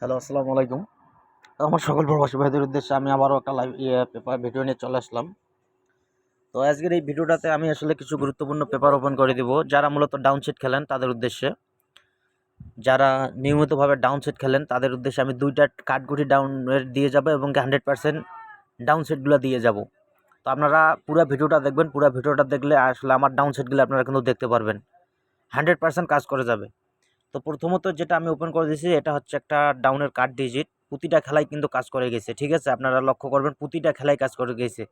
Hello, আসসালামু আলাইকুম। আমার সকল প্রবাসী ভাইদের উদ্দেশ্যে আমি আবারও একটা লাইভ পেপার ভিডিও নিয়ে চলে আসলাম। তো আজকের এই ভিডিওটাতে আমি আসলে কিছু গুরুত্বপূর্ণ পেপার ওপেন করে দিব, যারা মূলত ডাউনসেট খেলেন তাদের উদ্দেশ্যে। যারা নিয়মিতভাবে ডাউনসেট খেলেন তাদের উদ্দেশ্যে আমি 2টা কাঠগুটি ডাউনের দিয়ে যাব এবং 100% ডাউনসেটগুলো দিয়ে যাব। তো আপনারা পুরো ভিডিওটা দেখবেন, পুরো ভিডিওটা দেখলে আসলে আমার ডাউনসেটগুলো আপনারা কিন্তু দেখতে পারবেন। 100% কাজ করে যাবে। তো প্রথমত যেটা আমি ওপেন করে দিয়েছি, এটা হচ্ছে একটা ডাউনের কার্ড ডিজিট। প্রতিটা খেলায় কিন্তু কাজ করে গেছে, ঠিক আছে? আপনারা লক্ষ্য করবেন প্রতিটা খেলায় কাজ করে গেছে।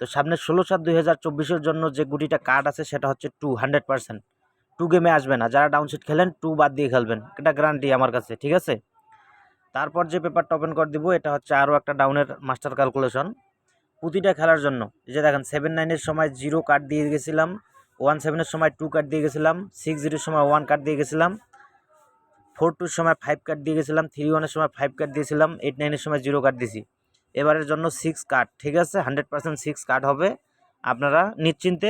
তো সামনে 16/7/2024 জন্য যে গুটিটা কার্ড আছে সেটা হচ্ছে 100%। 2 গেমে আসবে না, যারা ডাউনসেট খেলেন 2 বাদ দিয়ে খেলবেন, এটা গ্যারান্টি আমার কাছে, ঠিক আছে? তারপর যে পেপারটা ওপেন করে দিব, এটা হচ্ছে আরও একটা ডাউনের মাস্টার ক্যালকুলেশন প্রতিটা খেলার জন্য। এই যে দেখেন 7-9-এর সময় 0 কার্ড দিয়ে গেছিলাম, 1-7-এর সময় 2 কার্ড দিয়ে গেছিলাম, 6-0-এর সময় 1 কার্ড দিয়ে গেছিলাম, 4-2-র সময় 5 কার্ড দিয়ে গেছিলাম, 3-1-এর সময় 5 কার্ড দিয়েছিলাম, 8-9-এর সময় 0 কার্ড দিয়েছি। এবারের জন্য 6 কার্ড, ঠিক আছে? 100% 6 কার্ড হবে, আপনারা নিশ্চিন্তে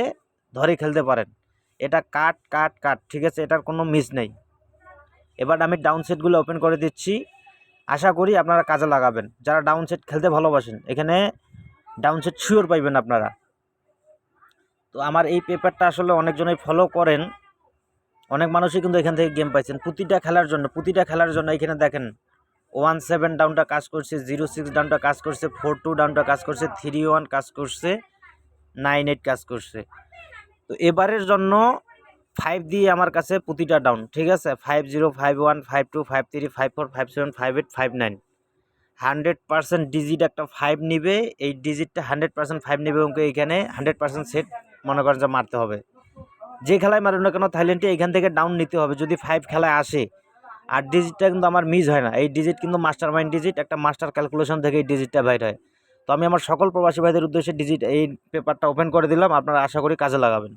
ধরে খেলতে পারেন। এটা কাট কাট কাট, ঠিক আছে? এটার কোনো মিস নেই। এবার আমি ডাউন সেটগুলো ওপেন করে দিচ্ছি, আশা করি আপনারা কাজে লাগাবেন। যারা ডাউন সেট খেলতে ভালোবাসেন এখানে ডাউন সেট শিওর পাইবেন আপনারা। তো আমার এই পেপারটা আসলে অনেকজনই ফলো করেন, অনেক মানুষই কিন্তু এখান থেকে গেম পাইছেন প্রতিটা খেলার জন্য। এখানে দেখেন 1-7 ডাউনটা কাজ করছে, 0-6 ডাউনটা কাজ করছে, 4-2 ডাউনটা কাজ করছে, 3-1 কাজ করছে, 9-8 কাজ করছে। তো এবারের জন্য 5 দিয়ে আমার কাছে প্রতিটা ডাউন, ঠিক আছে? 5-0, 5-1, 5-2, 5-3, 5-4, 5-7, 5-8, 5-9, 100% ডিজিট একটা 5 নিবে। এই ডিজিটটা 100% 5 নিবে এবং এখানে 100% সেট মনে করেন যে মারতে হবে। যে খেলায় মারুন না কেন থাইল্যান্ডে এখান থেকে ডাউন নিতে হবে যদি 5 খেলায় আসে। আর ডিজিটটা কিন্তু আমার মিস হয় না, এই ডিজিট কিন্তু মাস্টার মাইন্ড ডিজিট, একটা মাস্টার ক্যালকুলেশন থেকে এই ডিজিটটা বাইর হয়। তো আমি আমার সকল প্রবাসী ভাইদের উদ্দেশ্যে ডিজিট এই পেপারটা ওপেন করে দিলাম, আপনারা আশা করি কাজে লাগাবেন।